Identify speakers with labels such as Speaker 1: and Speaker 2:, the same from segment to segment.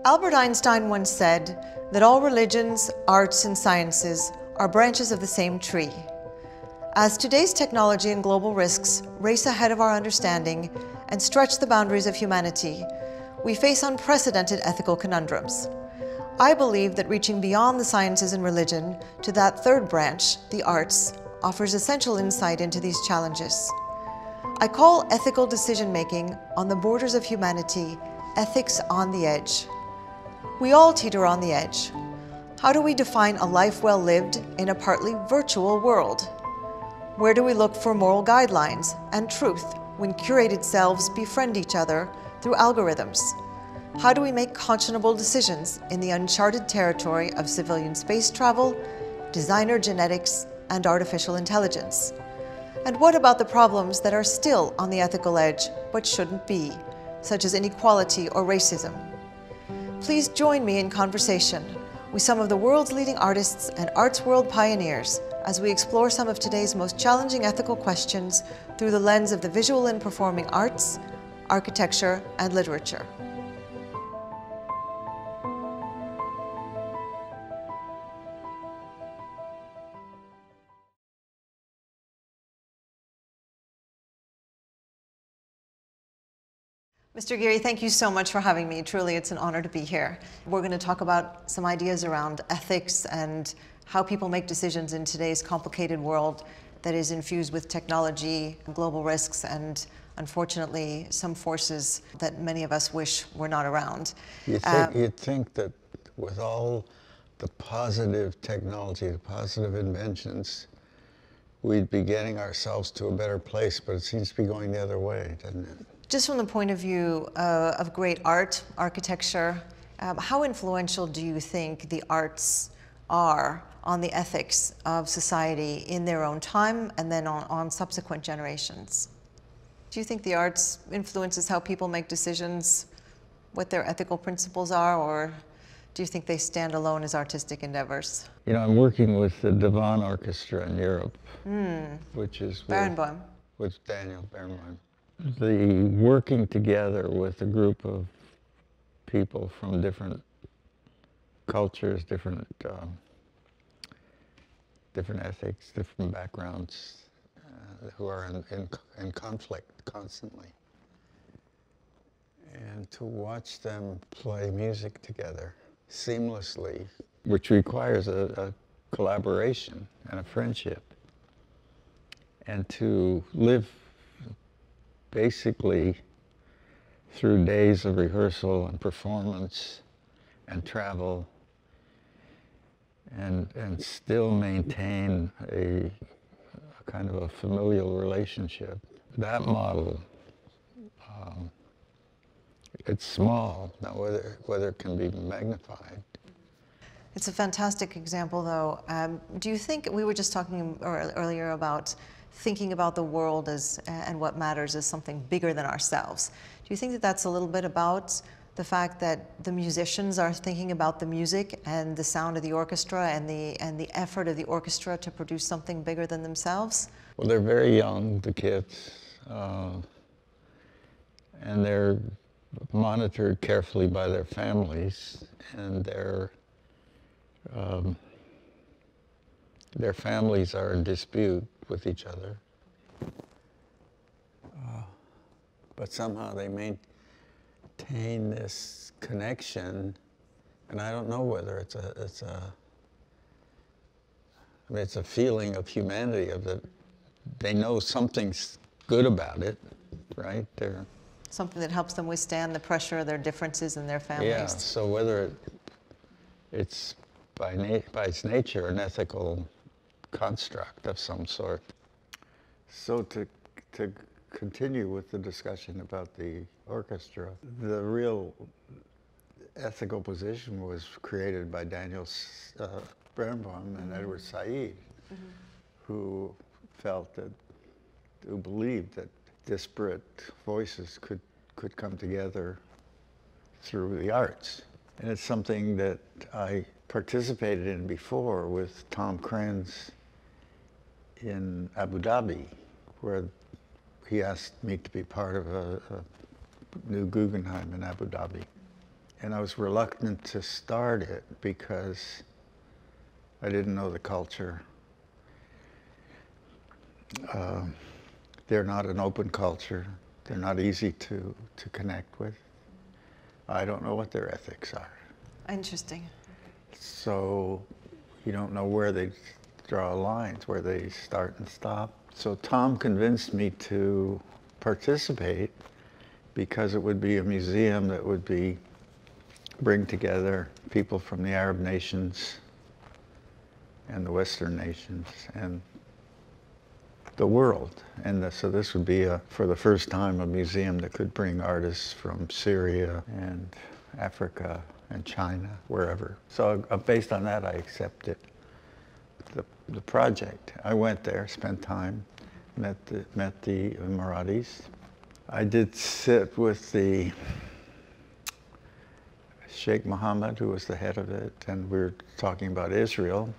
Speaker 1: Albert Einstein once said that all religions, arts, and sciences are branches of the same tree. As today's technology and global risks race ahead of our understanding and stretch the boundaries of humanity, we face unprecedented ethical conundrums. I believe that reaching beyond the sciences and religion to that third branch, the arts, offers essential insight into these challenges. I call ethical decision-making on the borders of humanity ethics on the edge. We all teeter on the edge. How do we define a life well lived in a partly virtual world? Where do we look for moral guidelines and truth when curated selves befriend each other through algorithms? How do we make conscionable decisions in the uncharted territory of civilian space travel, designer genetics, and artificial intelligence? And what about the problems that are still on the ethical edge but shouldn't be, such as inequality or racism? Please join me in conversation with some of the world's leading artists and arts world pioneers as we explore some of today's most challenging ethical questions through the lens of the visual and performing arts, architecture, and literature. Mr. Gehry, thank you so much for having me. Truly, it's an honor to be here. We're going to talk about some ideas around ethics and how people make decisions in today's complicated world that is infused with technology, global risks, and unfortunately, some forces that many of us wish were not around.
Speaker 2: You'd think that with all the positive technology, the positive inventions, we'd be getting ourselves to a better place, but it seems to be going the other way, doesn't it?
Speaker 1: Just from the point of view of great art, architecture, how influential do you think the arts are on the ethics of society in their own time and then on subsequent generations? Do you think the arts influences how people make decisions, what their ethical principles are, or do you think they stand alone as artistic endeavors?
Speaker 2: You know, I'm working with the Divan Orchestra in Europe, which is with Daniel Barenboim. The working together with a group of people from different cultures, different ethics, different backgrounds, who are in conflict constantly. And to watch them play music together seamlessly, which requires a collaboration and a friendship, and to live basically through days of rehearsal and performance and travel and still maintain a kind of a familial relationship. That model, it's small, now whether it can be magnified.
Speaker 1: It's a fantastic example, though. Do you think, we were just talking earlier about thinking about the world as, and what matters as something bigger than ourselves. Do you think that that's a little bit about the fact that the musicians are thinking about the music and the sound of the orchestra and the effort of the orchestra to produce something bigger than themselves?
Speaker 2: Well, they're very young, the kids, and they're monitored carefully by their families, and their families are in dispute with each other, but somehow they maintain this connection, and I don't know whether it's a feeling of humanity, of that they know something's good about it, right?
Speaker 1: Something that helps them withstand the pressure of their differences in their families.
Speaker 2: Yeah. So whether it's by its nature an ethical construct of some sort. So to continue with the discussion about the orchestra, the real ethical position was created by Daniel Barenboim and Edward Said, who believed that disparate voices could come together through the arts. And it's something that I participated in before with Tom Krenz in Abu Dhabi, where he asked me to be part of a new Guggenheim in Abu Dhabi. And I was reluctant to start it because I didn't know the culture. They're not an open culture. They're not easy to connect with. I don't know what their ethics are.
Speaker 1: Interesting.
Speaker 2: So you don't know where they draw lines, where they start and stop. So Tom convinced me to participate because it would be a museum that would bring together people from the Arab nations and the Western nations and the world. And so this would be, for the first time, a museum that could bring artists from Syria and Africa and China, wherever. So based on that, I accepted the project. I went there, spent time, met the Emiratis. I did sit with the Sheikh Mohammed, who was the head of it, and we were talking about Israel.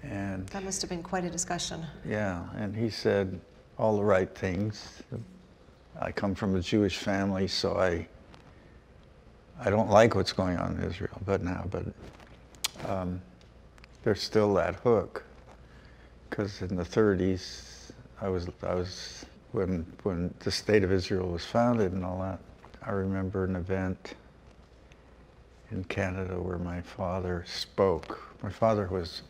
Speaker 2: And
Speaker 1: that must have been quite a discussion.
Speaker 2: Yeah, and he said all the right things. I come from a Jewish family, so I don't like what's going on in Israel, but there's still that hook, because in the 30s, when the State of Israel was founded and all that, I remember an event in Canada where my father spoke. My father was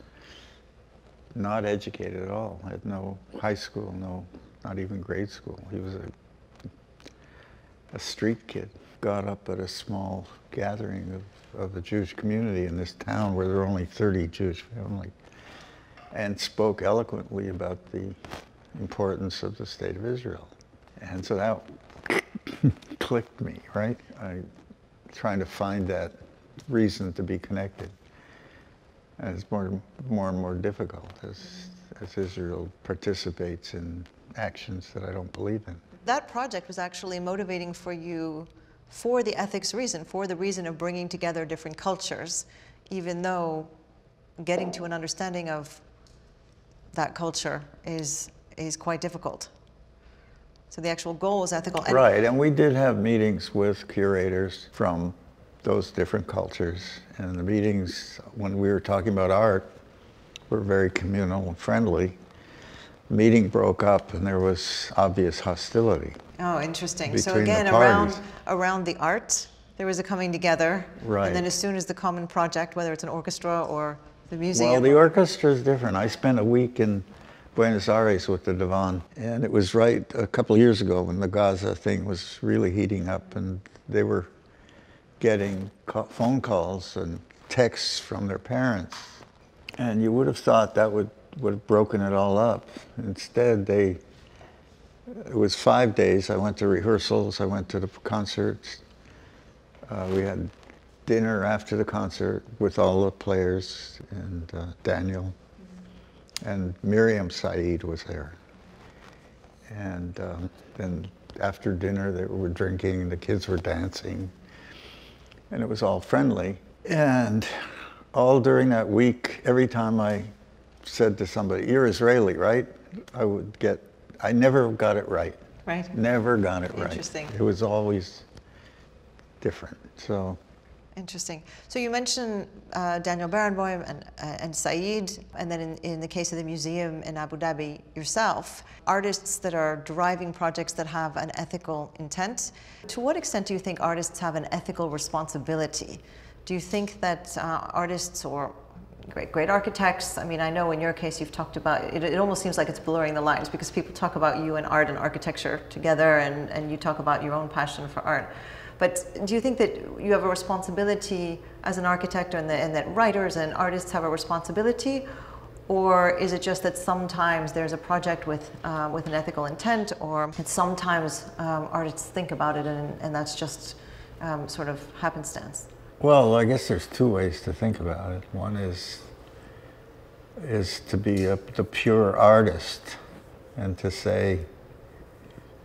Speaker 2: not educated at all, had no high school, not even grade school. He was a street kid. Got up at a small gathering of the Jewish community in this town where there were only 30 Jewish families, and spoke eloquently about the importance of the State of Israel. And so that clicked me, right? Trying to find that reason to be connected. And it's more and more difficult as Israel participates in actions that I don't believe in.
Speaker 1: That project was actually motivating for you for the ethics reason, for the reason of bringing together different cultures, even though getting to an understanding of that culture is quite difficult. So the actual goal was ethical.
Speaker 2: Right, and we did have meetings with curators from those different cultures. And the meetings, when we were talking about art, were very communal and friendly. The meeting broke up and there was obvious hostility.
Speaker 1: Oh, interesting. So
Speaker 2: Between
Speaker 1: again,
Speaker 2: the parties.
Speaker 1: around the art, there was a coming together.
Speaker 2: Right.
Speaker 1: And then as soon as the common project, whether it's an orchestra or the museum.
Speaker 2: Well, the orchestra is different. I spent a week in Buenos Aires with the Divan, and it was right a couple of years ago when the Gaza thing was really heating up, and they were getting phone calls and texts from their parents. And you would have thought that would have broken it all up. Instead, it was 5 days. I went to rehearsals, I went to the concerts. We had dinner after the concert with all the players, and Daniel. And Miriam Said was there. And then after dinner, they were drinking, the kids were dancing. And it was all friendly. And all during that week, every time I said to somebody, "You're Israeli, right?" I never got it right.
Speaker 1: Right.
Speaker 2: Never got it right.
Speaker 1: Interesting.
Speaker 2: It was always different, so.
Speaker 1: Interesting. So you mentioned Daniel Barenboim and Said, and then in the case of the museum in Abu Dhabi yourself, artists that are driving projects that have an ethical intent. To what extent do you think artists have an ethical responsibility? Do you think that artists or great architects, I mean, I know in your case you've talked about, it almost seems like it's blurring the lines because people talk about you and art and architecture together, and you talk about your own passion for art. But do you think that you have a responsibility as an architect, and that writers and artists have a responsibility? Or is it just that sometimes there's a project with an ethical intent, or that sometimes artists think about it and that's just sort of happenstance?
Speaker 2: Well, I guess there's two ways to think about it. One is to be the pure artist and to say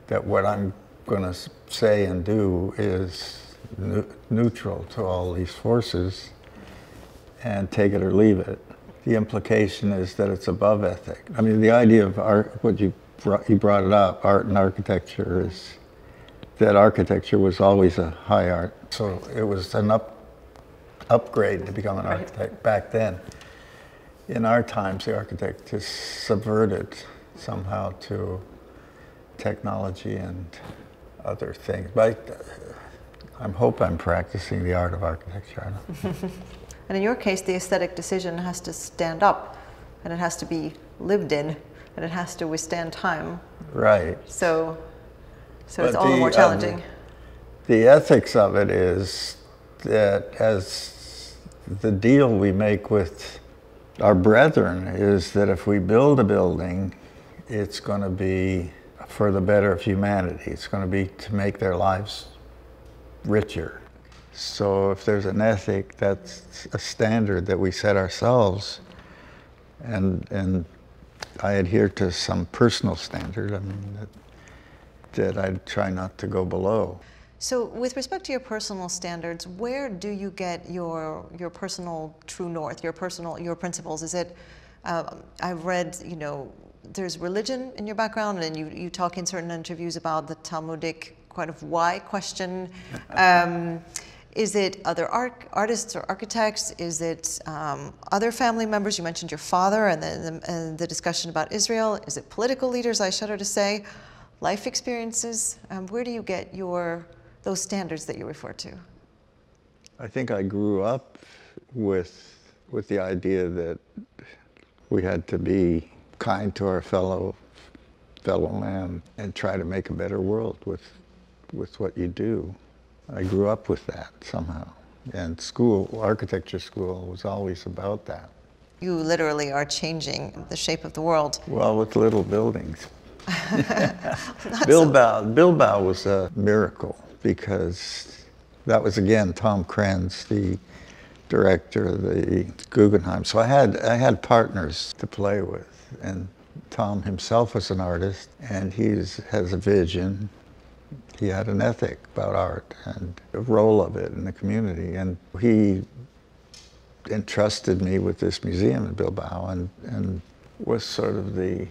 Speaker 2: that what I'm going to say and do is neutral to all these forces and take it or leave it. The implication is that it's above ethic. I mean, the idea of art, you brought it up, art and architecture, is that architecture was always a high art. So it was an upgrade to become an architect back then. In our times, the architect is subverted somehow to technology and other things. But I hope I'm practicing the art of architecture.
Speaker 1: And in your case, the aesthetic decision has to stand up, and it has to be lived in, and it has to withstand time.
Speaker 2: Right.
Speaker 1: So it's all the more challenging.
Speaker 2: The ethics of it is that as the deal we make with our brethren is that if we build a building, it's going to be for the better of humanity. It's going to be to make their lives richer. So if there's an ethic, that's a standard that we set ourselves, and I adhere to some personal standard, I mean, that I try not to go below.
Speaker 1: So with respect to your personal standards, where do you get your personal true north, your principles? Is it, I've read, you know, there's religion in your background, and you talk in certain interviews about the Talmudic kind of why question. Is it other artists or architects? Is it other family members? You mentioned your father and the discussion about Israel. Is it political leaders, I shudder to say? Life experiences? Where do you get those standards that you refer to?
Speaker 2: I think I grew up with the idea that we had to be kind to our fellow man and try to make a better world with what you do. I grew up with that somehow. And architecture school was always about that.
Speaker 1: You literally are changing the shape of the world.
Speaker 2: Well, with little buildings. Bilbao was a miracle because that was, again, Tom Krenz, the director of the Guggenheim. So I had partners to play with. And Tom himself was an artist, and he has a vision. He had an ethic about art and the role of it in the community. And he entrusted me with this museum in Bilbao and was sort of the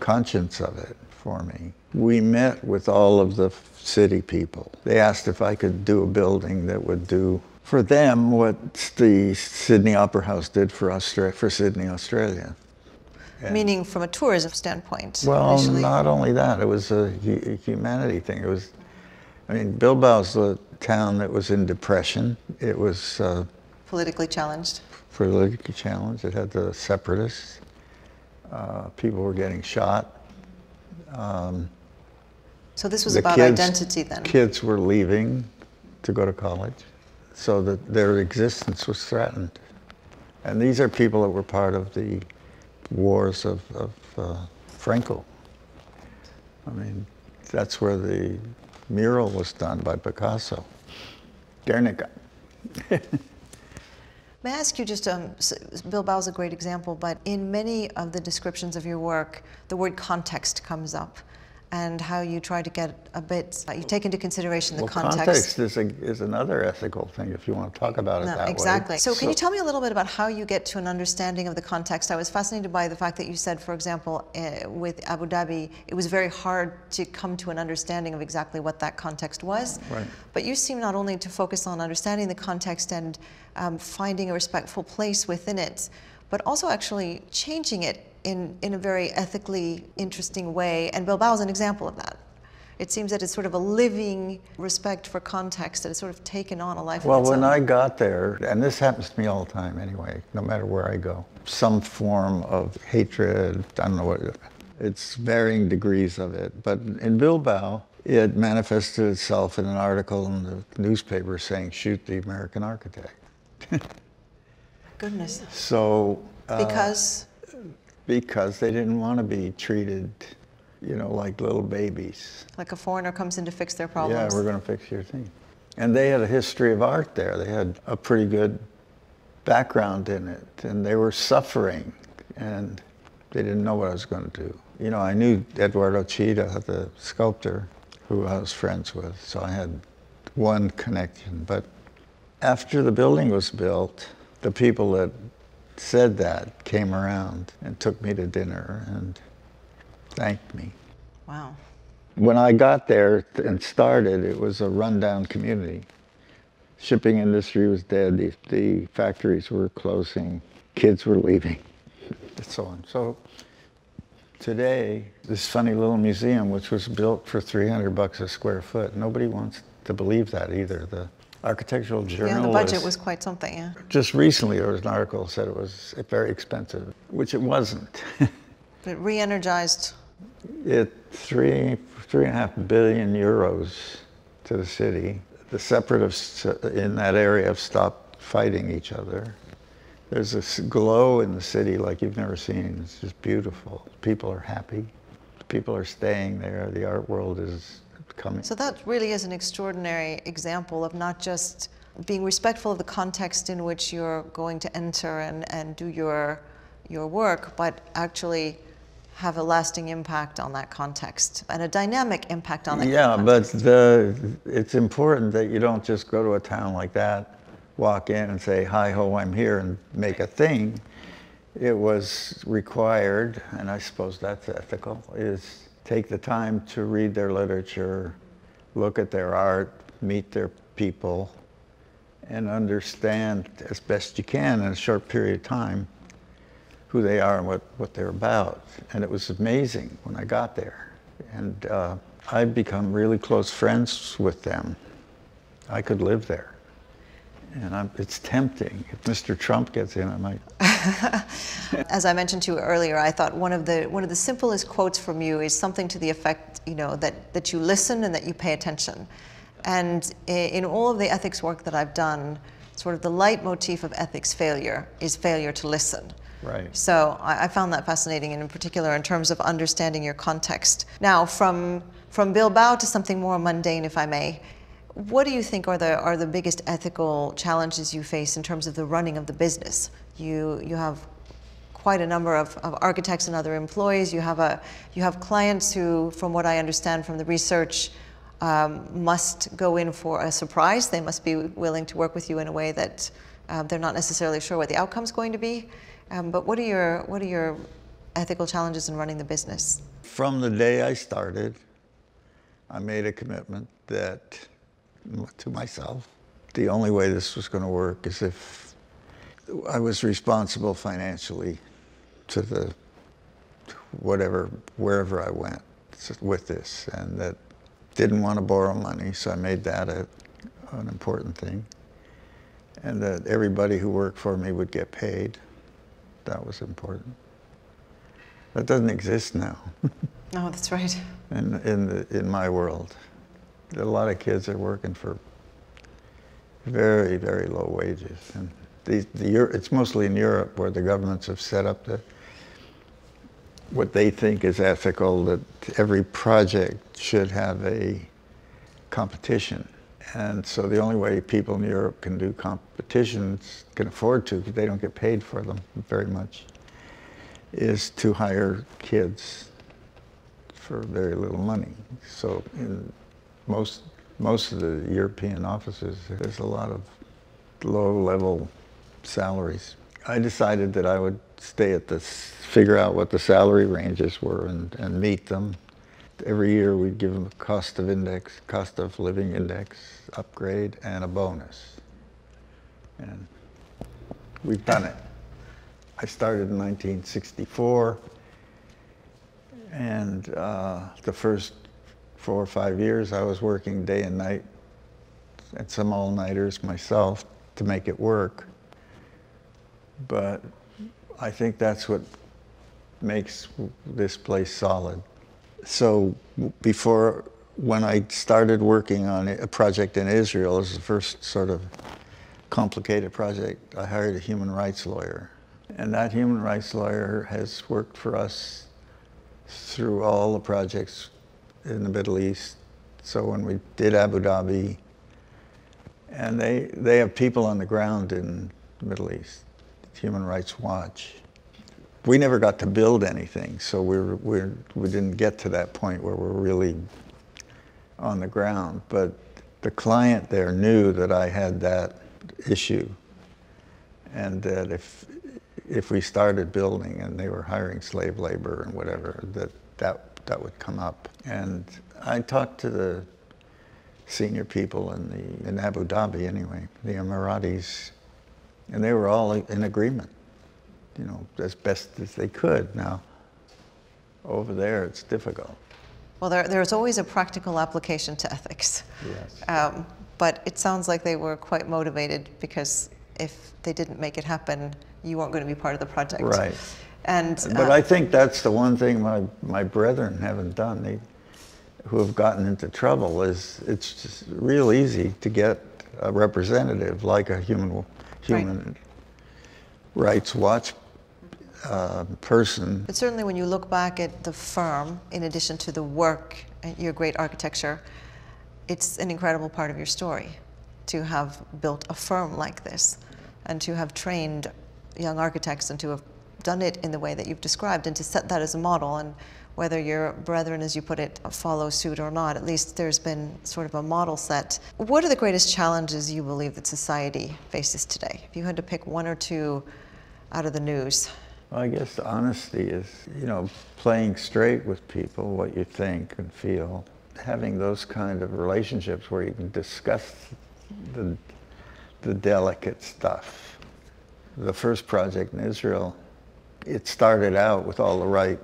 Speaker 2: conscience of it for me. We met with all of the city people. They asked if I could do a building that would do for them what the Sydney Opera House did for Sydney, Australia.
Speaker 1: Meaning from a tourism standpoint?
Speaker 2: Well,
Speaker 1: initially.
Speaker 2: Not only that, it was a humanity thing. It was, I mean, Bilbao's a town that was in depression. It was
Speaker 1: politically challenged.
Speaker 2: Politically challenged. It had the separatists. People were getting shot.
Speaker 1: So this was about identity then?
Speaker 2: Kids were leaving to go to college, so that their existence was threatened. And these are people that were part of the wars of Franco. I mean, that's where the mural was done by Picasso. Guernica.
Speaker 1: May I ask you just, Bilbao's a great example, but in many of the descriptions of your work, the word context comes up, and how you try to get a bit, you take into consideration the context.
Speaker 2: Context is another ethical thing, if you want to talk about it that way.
Speaker 1: Exactly. So can you tell me a little bit about how you get to an understanding of the context? I was fascinated by the fact that you said, for example, with Abu Dhabi, it was very hard to come to an understanding of exactly what that context was.
Speaker 2: Right.
Speaker 1: But you seem not only to focus on understanding the context and finding a respectful place within it, but also actually changing it in a very ethically interesting way, and Bilbao is an example of that. It seems that it's sort of a living respect for context that has sort of taken on a life of its own.
Speaker 2: Well, when I got there, and this happens to me all the time anyway, no matter where I go, some form of hatred, I don't know what, it's varying degrees of it, but in Bilbao, it manifested itself in an article in the newspaper saying, "Shoot the American architect."
Speaker 1: Goodness.
Speaker 2: So...
Speaker 1: Because?
Speaker 2: Because they didn't want to be treated, you know, like little babies.
Speaker 1: Like a foreigner comes in to fix their problems.
Speaker 2: Yeah, we're going to fix your thing. And they had a history of art there. They had a pretty good background in it, and they were suffering, and they didn't know what I was going to do. You know, I knew Eduardo Chida, the sculptor, who I was friends with, so I had one connection. But after the building was built, the people that said that came around and took me to dinner and thanked me.
Speaker 1: Wow.
Speaker 2: When I got there and started, it was a rundown community. shipping industry was dead. The factories were closing. Kids were leaving, and so on. So today, this funny little museum, which was built for $300 a square foot, nobody wants to believe that either. The Architectural Journal.
Speaker 1: Yeah, the budget was quite something, yeah.
Speaker 2: Just recently there was an article that said it was very expensive, which it wasn't.
Speaker 1: It re-energized.
Speaker 2: It 3.5 billion euros to the city. The separatists in that have stopped fighting each other. There's this glow in the city like you've never seen. It's just beautiful. People are happy. People are staying there. The art world is coming.
Speaker 1: So that really is an extraordinary example of not just being respectful of the context in which you're going to enter and do your work, but actually have a lasting impact on that context and a dynamic impact on that context.
Speaker 2: Yeah, but it's important that you don't just go to a town like that, walk in and say, hi ho, I'm here, and make a thing. It was required, and I suppose that's ethical, is take the time to read their literature, look at their art, meet their people, and understand as best you can in a short period of time who they are and what they're about. And it was amazing when I got there. And I've become really close friends with them. I could live there. And it's tempting. If Mr. Trump gets in, I might.
Speaker 1: As I mentioned to you earlier, I thought one of the simplest quotes from you is something to the effect, that you listen and that you pay attention. And in all of the ethics work that I've done, sort of the leitmotif of ethics failure is failure to listen.
Speaker 2: Right.
Speaker 1: So I found that fascinating, and in particular in terms of understanding your context. Now, from Bilbao to something more mundane, if I may. What do you think are the biggest ethical challenges you face in terms of the running of the business? You have quite a number of architects and other employees. You have clients who, from what I understand from the research, must go in for a surprise. They must be willing to work with you in a way that they're not necessarily sure what the outcome's going to be. But what are your ethical challenges in running the business?
Speaker 2: From the day I started, I made a commitment to myself. The only way this was going to work is if I was responsible financially to wherever I went with this, and that didn't want to borrow money, so I made that an important thing. And that everybody who worked for me would get paid. That was important. That doesn't exist now.
Speaker 1: No, that's right.
Speaker 2: In my world. A lot of kids are working for very, very low wages. And it's mostly in Europe where the governments have set up what they think is ethical, that every project should have a competition. And so the only way people in Europe can do competitions, can afford to, because they don't get paid for them very much, is to hire kids for very little money. So in most of the European offices, there's a lot of low-level salaries. I decided that I would figure out what the salary ranges were and meet them. Every year we'd give them a cost of living index, upgrade, and a bonus. And we've done it. I started in 1964, and the first 4 or 5 years I was working day and night, and some all-nighters myself to make it work. But I think that's what makes this place solid. So when I started working on a project in Israel, it was the first sort of complicated project, I hired a human rights lawyer. And that human rights lawyer has worked for us through all the projects in the Middle East. So when we did Abu Dhabi, and they have people on the ground in the Middle East, Human Rights Watch. We never got to build anything, so we didn't get to that point where we're really on the ground. But the client there knew that I had that issue, and that if we started building and they were hiring slave labor and whatever, that would come up. And I talked to the senior people in Abu Dhabi anyway, the Emiratis, and they were all in agreement, you know, as best as they could. Now, over there, it's difficult.
Speaker 1: Well, there's always a practical application to ethics.
Speaker 2: Yes.
Speaker 1: But it sounds like they were quite motivated, because if they didn't make it happen, you weren't going to be part of the project.
Speaker 2: Right.
Speaker 1: But
Speaker 2: I think that's the one thing my brethren haven't done, who have gotten into trouble, is it's just real easy to get a representative like a human
Speaker 1: Right.
Speaker 2: rights watch person.
Speaker 1: But certainly when you look back at the firm, in addition to the work, your great architecture, it's an incredible part of your story to have built a firm like this, and to have trained young architects, and to have done it in the way that you've described, and to set that as a model. And whether your brethren, as you put it, follow suit or not, at least there's been sort of a model set. What are the greatest challenges you believe that society faces today? If you had to pick one or two out of the news.
Speaker 2: Well, I guess honesty is, you know, playing straight with people, what you think and feel. Having those kind of relationships where you can discuss the delicate stuff. The first project in Israel, it started out with all the right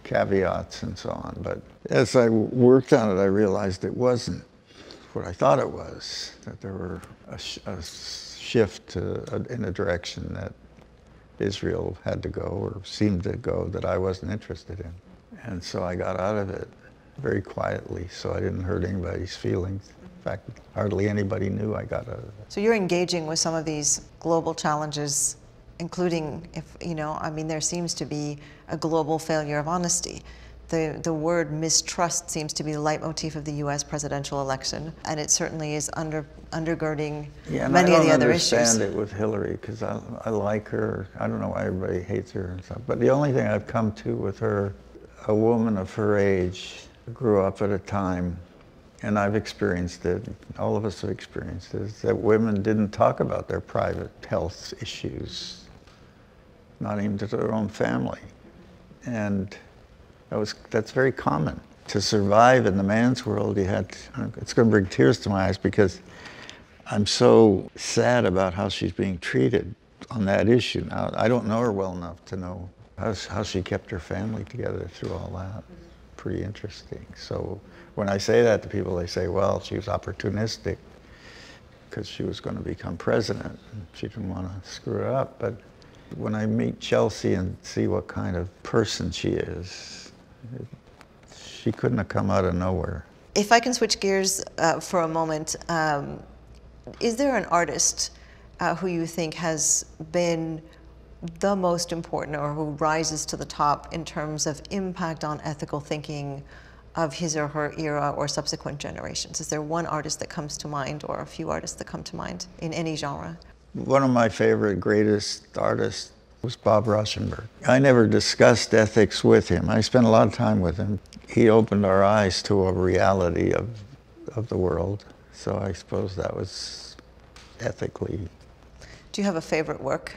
Speaker 2: caveats and so on, but as I worked on it, I realized it wasn't what I thought it was, that there were a shift in a direction that Israel had to go, or seemed to go, that I wasn't interested in. And so I got out of it very quietly, so I didn't hurt anybody's feelings. In fact, hardly anybody knew I got out of it.
Speaker 1: So you're engaging with some of these global challenges, including, if, you know, I mean, there seems to be a global failure of honesty. The word mistrust seems to be the leitmotif of the US presidential election, and it certainly is undergirding many of the other issues.
Speaker 2: I don't understand it with Hillary, because I like her. I don't know why everybody hates her and stuff. But the only thing I've come to with her, a woman of her age, grew up at a time, and I've experienced it, all of us have experienced it, is that women didn't talk about their private health issues, not even to their own family. And that's very common. To survive in the man's world, it's going to bring tears to my eyes, because I'm so sad about how she's being treated on that issue. Now, I don't know her well enough to know how she kept her family together through all that. Pretty interesting. So when I say that to people, they say, well, she was opportunistic because she was going to become president, and she didn't want to screw it up. But when I meet Chelsea and see what kind of person she is, she couldn't have come out of nowhere.
Speaker 1: If I can switch gears for a moment, is there an artist who you think has been the most important, or who rises to the top in terms of impact on ethical thinking of his or her era or subsequent generations? Is there one artist that comes to mind, or a few artists that come to mind in any genre?
Speaker 2: One of my favorite, greatest artists was Bob Rauschenberg. I never discussed ethics with him. I spent a lot of time with him. He opened our eyes to a reality of the world. So I suppose that was ethically.
Speaker 1: Do you have a favorite work?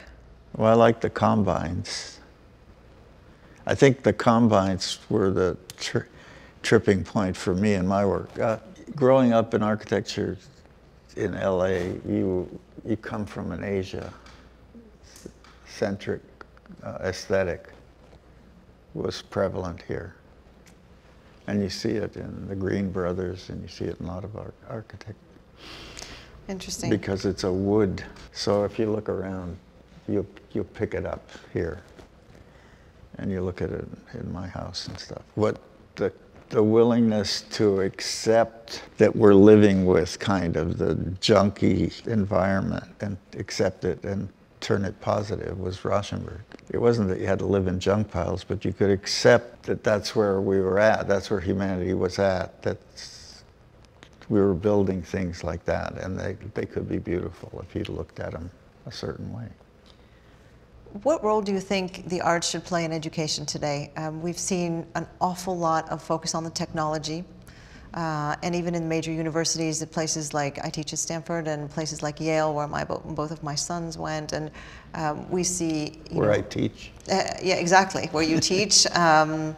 Speaker 2: Well, I like the Combines. I think the Combines were the tripping point for me in my work. Growing up in architecture in LA, you come from an Asia-centric aesthetic was prevalent here. And you see it in the Green Brothers, and you see it in a lot of architecture.
Speaker 1: Interesting.
Speaker 2: Because it's a wood. So if you look around, you'll pick it up here. And you look at it in my house and stuff. What the willingness to accept that we're living with kind of the junky environment, and accept it and turn it positive, was Rauschenberg. It wasn't that you had to live in junk piles, but you could accept that that's where we were at, that's where humanity was at, we were building things like that, and they could be beautiful if you looked at them a certain way.
Speaker 1: What role do you think the arts should play in education today? We've seen an awful lot of focus on the technology, and even in major universities, at places like, I teach at Stanford, and places like Yale, where both of my sons went, and we see...
Speaker 2: Where I teach.
Speaker 1: Yeah, exactly, where you teach. And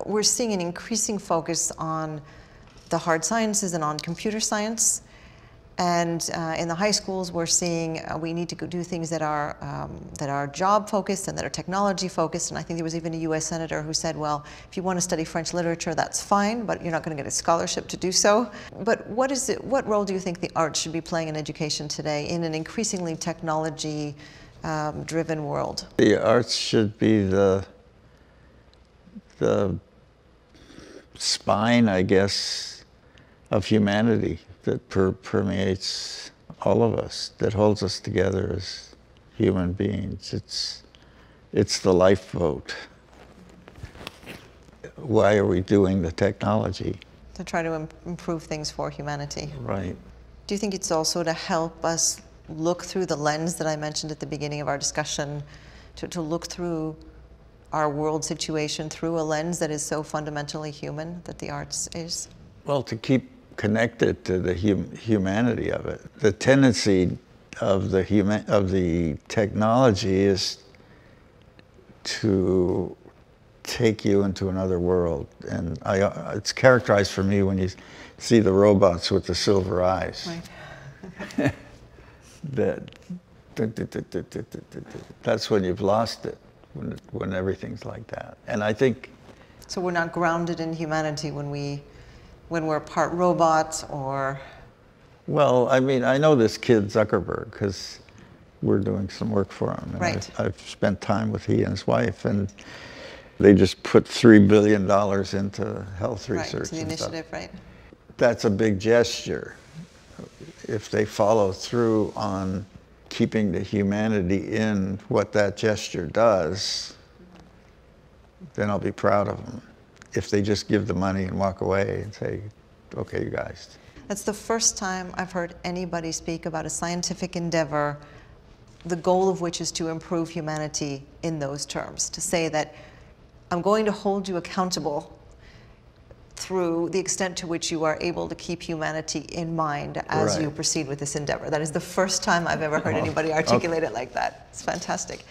Speaker 1: we're seeing an increasing focus on the hard sciences and on computer science. And in the high schools, we're seeing we need to go do things that are job focused and that are technology focused. And I think there was even a U.S. senator who said, well, if you want to study French literature, that's fine, but you're not going to get a scholarship to do so. But what role do you think the arts should be playing in education today in an increasingly technology driven world?
Speaker 2: The arts should be the spine, I guess, of humanity that permeates all of us, that holds us together as human beings. It's the lifeboat. Why are we doing the technology?
Speaker 1: To try to improve things for humanity.
Speaker 2: Right.
Speaker 1: Do you think it's also to help us look through the lens that I mentioned at the beginning of our discussion, to look through our world situation through a lens that is so fundamentally human that the arts is?
Speaker 2: Well, to keep connected to the humanity of it. The tendency of the technology is to take you into another world, and it's characterized for me when you see the robots with the silver eyes.
Speaker 1: Right.
Speaker 2: That's when you've lost it, when everything's like that. And I think
Speaker 1: so. We're not grounded in humanity when we're part robot or...
Speaker 2: Well, I mean, I know this kid Zuckerberg because we're doing some work for him. And
Speaker 1: right.
Speaker 2: I've spent time with he and his wife, and they just put $3 billion into health research.
Speaker 1: Right, to the initiative, right.
Speaker 2: That's a big gesture. If they follow through on keeping the humanity in what that gesture does, then I'll be proud of them. If they just give the money and walk away and say, okay, you guys.
Speaker 1: That's the first time I've heard anybody speak about a scientific endeavor, the goal of which is to improve humanity in those terms. To say that I'm going to hold you accountable through the extent to which you are able to keep humanity in mind as
Speaker 2: right.
Speaker 1: you proceed with this endeavor. That is the first time I've ever heard anybody articulate it like that. It's fantastic.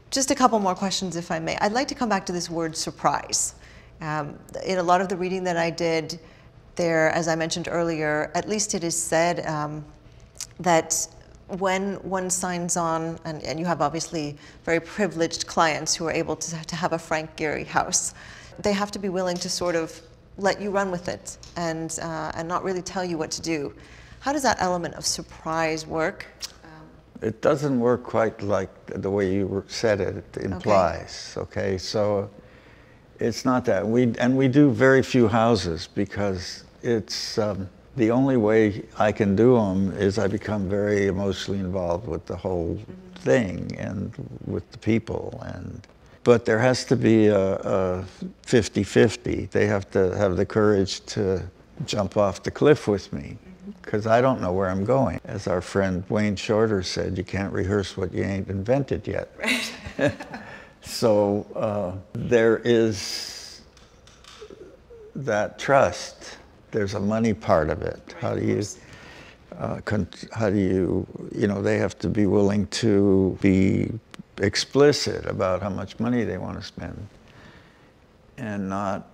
Speaker 1: Just a couple more questions, if I may. I'd like to come back to this word surprise. In a lot of the reading that I did there, as I mentioned earlier, at least it is said that when one signs on, and you have obviously very privileged clients who are able to have a Frank Gehry house, they have to be willing to sort of let you run with it and not really tell you what to do. How does that element of surprise work?
Speaker 2: It doesn't work quite like the way you said it implies, okay? So it's not that. We do very few houses because it's, the only way I can do them is I become very emotionally involved with the whole thing and with the people. But there has to be a 50-50. They have to have the courage to jump off the cliff with me, because I don't know where I'm going. As our friend Wayne Shorter said, you can't rehearse what you ain't invented yet. Right. So there is that trust. There's a money part of it. How do you, they have to be willing to be explicit about how much money they want to spend and not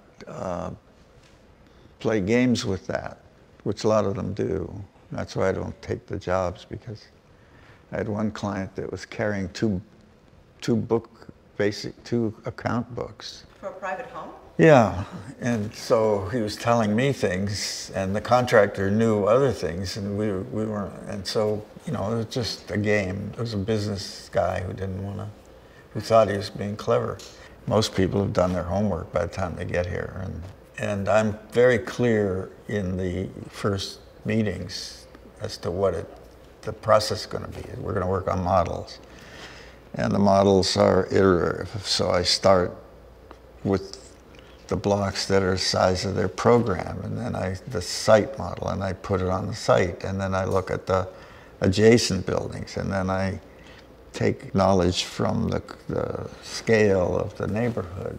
Speaker 2: play games with that, which a lot of them do. That's why I don't take the jobs, because I had one client that was carrying two account books.
Speaker 1: For a private home?
Speaker 2: Yeah, and so he was telling me things, and the contractor knew other things, and we weren't, and so, it was just a game. It was a business guy who thought he was being clever. Most people have done their homework by the time they get here, and I'm very clear in the first meetings as to what the process is going to be. We're going to work on models, and the models are iterative. So I start with the blocks that are the size of their program, and then the site model, and I put it on the site, and then I look at the adjacent buildings, and then I take knowledge from the scale of the neighborhood,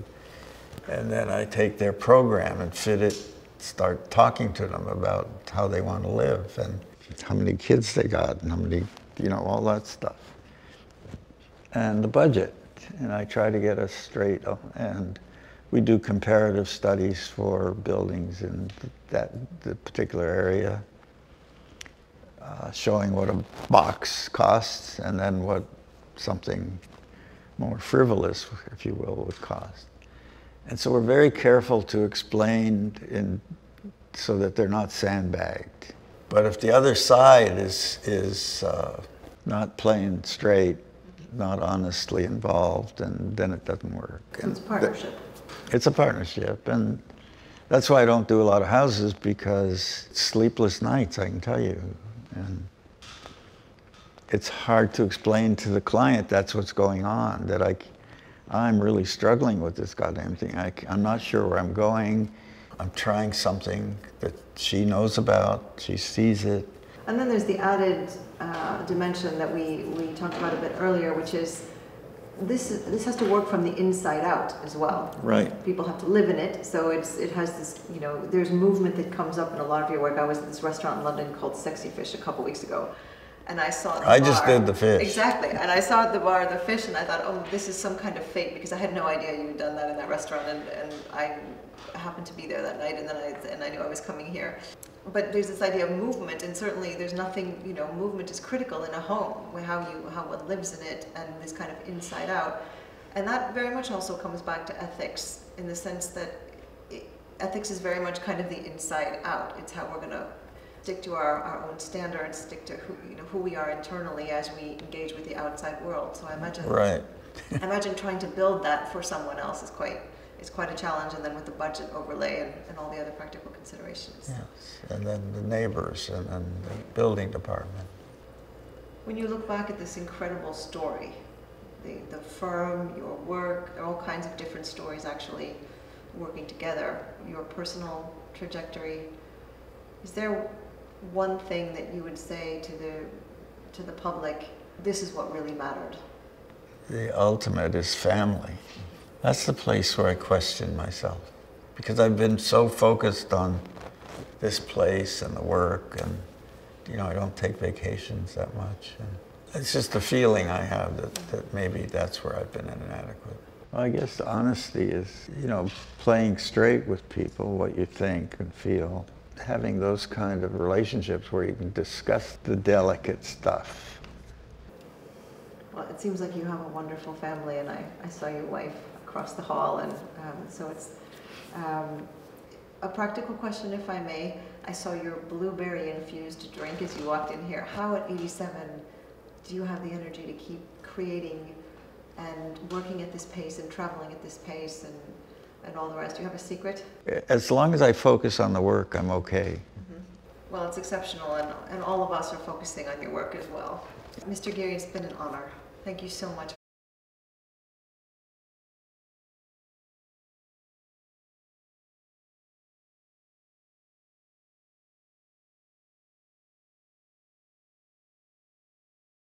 Speaker 2: and then I take their program and fit it, start talking to them about how they want to live and how many kids they got and how many, all that stuff. And the budget, and I try to get us straight, and We do comparative studies for buildings in the particular area, showing what a box costs and then what something more frivolous, if you will, would cost. And so we're very careful to explain so that they're not sandbagged. But if the other side is not playing straight, not honestly involved, and then it doesn't work.
Speaker 1: So it's a partnership.
Speaker 2: It's a partnership, and that's why I don't do a lot of houses, because sleepless nights, I can tell you. And it's hard to explain to the client that's what's going on, that I'm really struggling with this goddamn thing. I'm not sure where I'm going. I'm trying something that she knows about, she sees it.
Speaker 1: And then there's the added dimension that we talked about a bit earlier, which is this has to work from the inside out as well.
Speaker 2: Right.
Speaker 1: People have to live in it, so it has this, there's movement that comes up in a lot of your work. I was at this restaurant in London called Sexy Fish a couple weeks ago, and I saw the bar.
Speaker 2: Just did the fish.
Speaker 1: Exactly, and I saw at the bar the fish, and I thought, oh, this is some kind of fate, because I had no idea you had done that in that restaurant, and I happened to be there that night, and then I knew I was coming here. But there's this idea of movement, and certainly there's nothing, movement is critical in a home, how one lives in it, and this kind of inside out. And that very much also comes back to ethics, in the sense that ethics is very much kind of the inside out. It's how we're going to stick to our own standards, stick to who we are internally as we engage with the outside world. So I imagine,
Speaker 2: right.
Speaker 1: I imagine trying to build that for someone else is quite a challenge, and then with the budget overlay and all the other practical considerations.
Speaker 2: Yes, and then the neighbors and the building department.
Speaker 1: When you look back at this incredible story, the firm, your work, all kinds of different stories actually working together, your personal trajectory, is there one thing that you would say to the public, this is what really mattered?
Speaker 2: The ultimate is family. That's the place where I question myself, because I've been so focused on this place and the work, and I don't take vacations that much. And it's just a feeling I have that maybe that's where I've been inadequate. Well, I guess honesty is, playing straight with people, what you think and feel. Having those kind of relationships where you can discuss the delicate stuff.
Speaker 1: Well, it seems like you have a wonderful family, and I saw your wife across the hall, and so it's a practical question, if I may. I saw your blueberry-infused drink as you walked in here. How at 87 do you have the energy to keep creating and working at this pace and traveling at this pace and all the rest? Do you have a secret?
Speaker 2: As long as I focus on the work, I'm okay.
Speaker 1: Mm-hmm. Well, it's exceptional, and all of us are focusing on your work as well. Mr. Gehry, it's been an honor. Thank you so much.